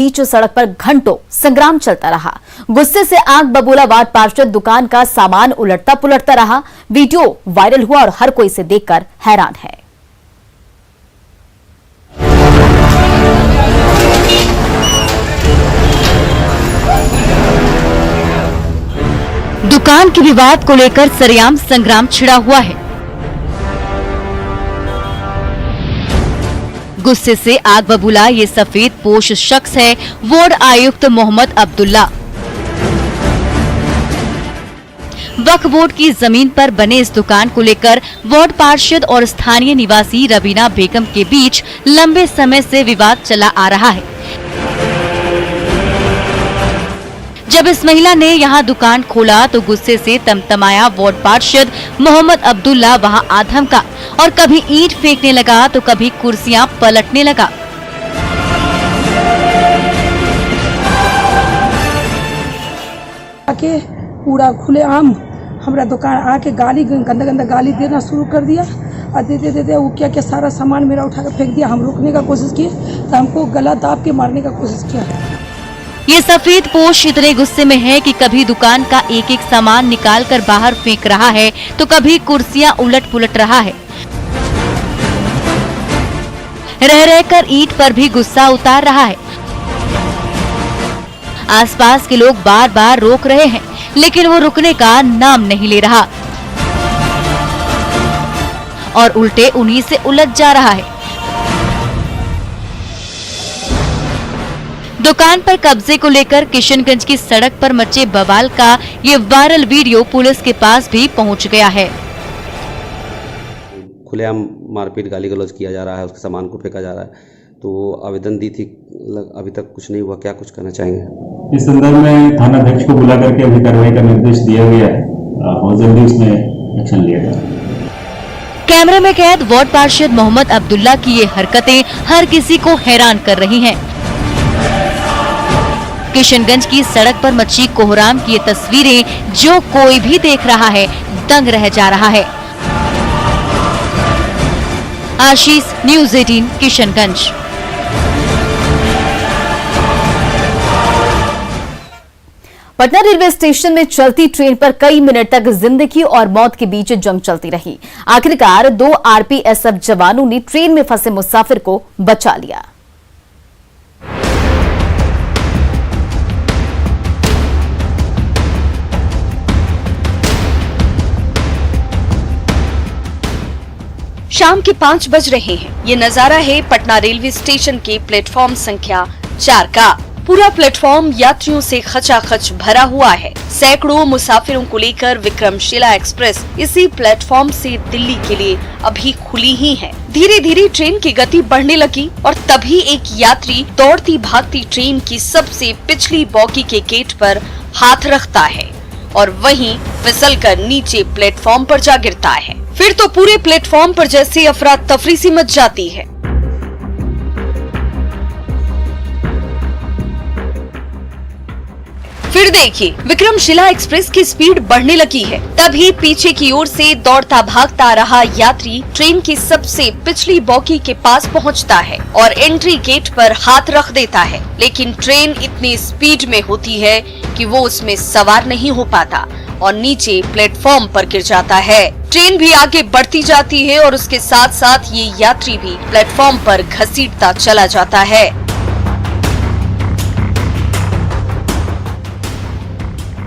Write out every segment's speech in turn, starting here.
बीच सड़क पर घंटों संग्राम चलता रहा। गुस्से से आग बबूला वार्ड पार्षद दुकान का सामान उलटता पुलटता रहा। वीडियो वायरल हुआ और हर कोई इसे देखकर हैरान है। दुकान के विवाद को लेकर सरेआम संग्राम छिड़ा हुआ है। गुस्से से आग बबूला ये सफेद पोश शख्स है वार्ड आयुक्त मोहम्मद अब्दुल्ला। वक्फ बोर्ड की जमीन पर बने इस दुकान को लेकर वार्ड पार्षद और स्थानीय निवासी रबीना बेगम के बीच लंबे समय से विवाद चला आ रहा है। जब इस महिला ने यहां दुकान खोला तो गुस्से से तमतमाया वार्ड पार्षद मोहम्मद अब्दुल्ला वहां आ धमका और कभी ईंट फेंकने लगा तो कभी कुर्सियां पलटने लगा। आके पूरा खुलेआम हमारा दुकान आके गाली गंदा गंदा गाली देना शुरू कर दिया और देते वो क्या सारा सामान मेरा उठा कर फेंक दिया। हम रोकने का कोशिश किए तो हमको गला दाब के मारने का कोशिश किया। ये सफेद पोश इतने गुस्से में है कि कभी दुकान का एक एक सामान निकाल कर बाहर फेंक रहा है तो कभी कुर्सियां उलट पुलट रहा है। रह रहकर ईंट पर भी गुस्सा उतार रहा है। आसपास के लोग बार बार रोक रहे हैं लेकिन वो रुकने का नाम नहीं ले रहा और उल्टे उन्हीं से उलझ जा रहा है। दुकान पर कब्जे को लेकर किशनगंज की सड़क पर मचे बवाल का ये वायरल वीडियो पुलिस के पास भी पहुंच गया है। खुलेआम मारपीट गाली गलौज किया जा रहा है, उसके सामान को फेंका जा रहा है। तो आवेदन दी थी, अभी तक कुछ नहीं हुआ। क्या कुछ कहना चाहेंगे इस संदर्भ में? थाना अध्यक्ष को बुला करके अभी कार्रवाई का निर्देश दिया गया है और जल्दी उसमें एक्शन लिया जाएगा। कैमरे में कैद वार्ड पार्षद मोहम्मद अब्दुल्ला की ये हरकतें हर किसी को हैरान कर रही हैं। किशनगंज की सड़क पर मची कोहराम की ये तस्वीरें जो कोई भी देख रहा है दंग रह जा रहा है। Ashish, news 18, Kishanganj. Patna railway station में चलती ट्रेन पर कई मिनट तक जिंदगी और मौत के बीच जंग चलती रही। आखिरकार 2 आरपीएसएफ जवानों ने ट्रेन में फंसे मुसाफिर को बचा लिया। शाम के 5 बज रहे हैं। ये नजारा है पटना रेलवे स्टेशन के प्लेटफॉर्म संख्या 4 का। पूरा प्लेटफॉर्म यात्रियों से खचाखच भरा हुआ है। सैकड़ों मुसाफिरों को लेकर विक्रमशिला एक्सप्रेस इसी प्लेटफॉर्म से दिल्ली के लिए अभी खुली ही है। धीरे धीरे ट्रेन की गति बढ़ने लगी और तभी एक यात्री दौड़ती भागती ट्रेन की सबसे पिछली बॉगी के गेट पर हाथ रखता है और वहीं फिसलकर नीचे प्लेटफॉर्म पर जा गिरता है। फिर तो पूरे प्लेटफॉर्म पर जैसे अफरा तफरी सी मच जाती है। फिर देखिए विक्रमशिला एक्सप्रेस की स्पीड बढ़ने लगी है। तभी पीछे की ओर से दौड़ता भागता आ रहा यात्री ट्रेन की सबसे पिछली बॉगी के पास पहुंचता है और एंट्री गेट पर हाथ रख देता है। लेकिन ट्रेन इतनी स्पीड में होती है कि वो उसमें सवार नहीं हो पाता और नीचे प्लेटफॉर्म पर गिर जाता है। ट्रेन भी आगे बढ़ती जाती है और उसके साथ साथ ये यात्री भी प्लेटफॉर्म पर घसीटता चला जाता है।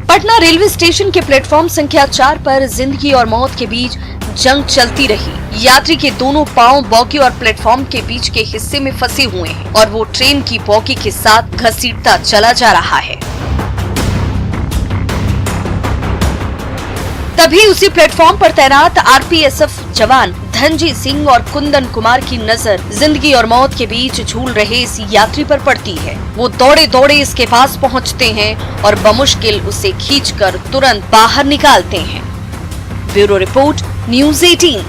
पटना रेलवे स्टेशन के प्लेटफॉर्म संख्या 4 पर जिंदगी और मौत के बीच जंग चलती रही। यात्री के दोनों पांव बॉगी और प्लेटफॉर्म के बीच के हिस्से में फंसे हुए हैं और वो ट्रेन की बॉगी के साथ घसीटता चला जा रहा है। तभी उसी प्लेटफॉर्म पर तैनात आरपीएसएफ जवान धनजीत सिंह और कुंदन कुमार की नजर जिंदगी और मौत के बीच झूल रहे इस यात्री पर पड़ती है। वो दौड़े दौड़े इसके पास पहुंचते हैं और बमुश्किल उसे खींचकर तुरंत बाहर निकालते हैं। Bureau report, news 18।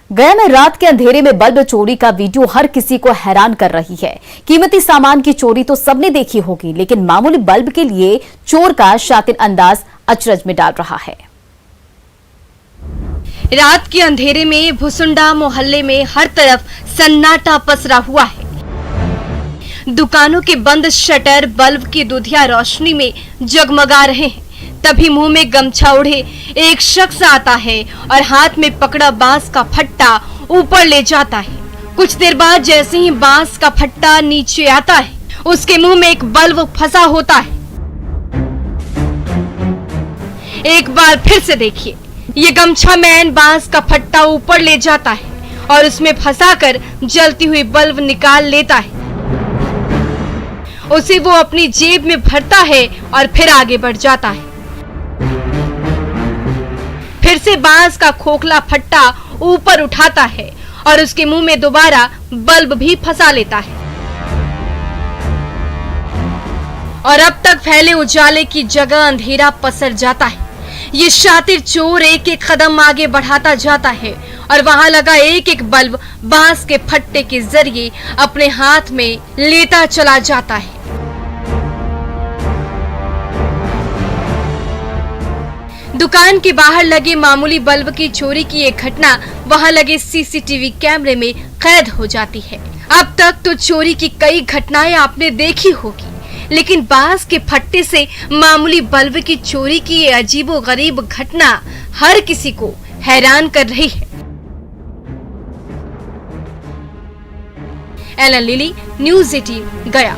गया में रात के अंधेरे में बल्ब चोरी का वीडियो हर किसी को हैरान कर रही है। कीमती सामान की चोरी तो सबने देखी होगी, लेकिन मामूली बल्ब के लिए चोर का शातिर अंदाज अचरज में डाल रहा है। रात के अंधेरे में भुसुंडा मोहल्ले में हर तरफ सन्नाटा पसरा हुआ है। दुकानों के बंद शटर बल्ब की दुधिया रोशनी में जगमगा रहे हैं। तभी मुंह में गमछा ओढ़े एक शख्स आता है और हाथ में पकड़ा बांस का फट्टा ऊपर ले जाता है। कुछ देर बाद जैसे ही बांस का फट्टा नीचे आता है, उसके मुंह में एक बल्ब फंसा होता है। एक बार फिर से देखिए, ये गमछा मैन बांस का फट्टा ऊपर ले जाता है और उसमें फंसाकर जलती हुई बल्ब निकाल लेता है। उसे वो अपनी जेब में भरता है और फिर आगे बढ़ जाता है। फिर से बांस का खोखला फट्टा ऊपर उठाता है और उसके मुंह में दोबारा बल्ब भी फंसा लेता है। और अब तक फैले उजाले की जगह अंधेरा पसर जाता है। ये शातिर चोर एक एक कदम आगे बढ़ाता जाता है और वहां लगा एक एक बल्ब बांस के फट्टे के जरिए अपने हाथ में लेता चला जाता है। दुकान के बाहर लगे मामूली बल्ब की चोरी की एक घटना वहां लगे सीसीटीवी कैमरे में कैद हो जाती है। अब तक तो चोरी की कई घटनाएं आपने देखी होगी, लेकिन बांस के फट्टे से मामूली बल्ब की चोरी की ये अजीबोगरीब घटना हर किसी को हैरान कर रही है। एलन लिली, न्यूज़ 18 गया।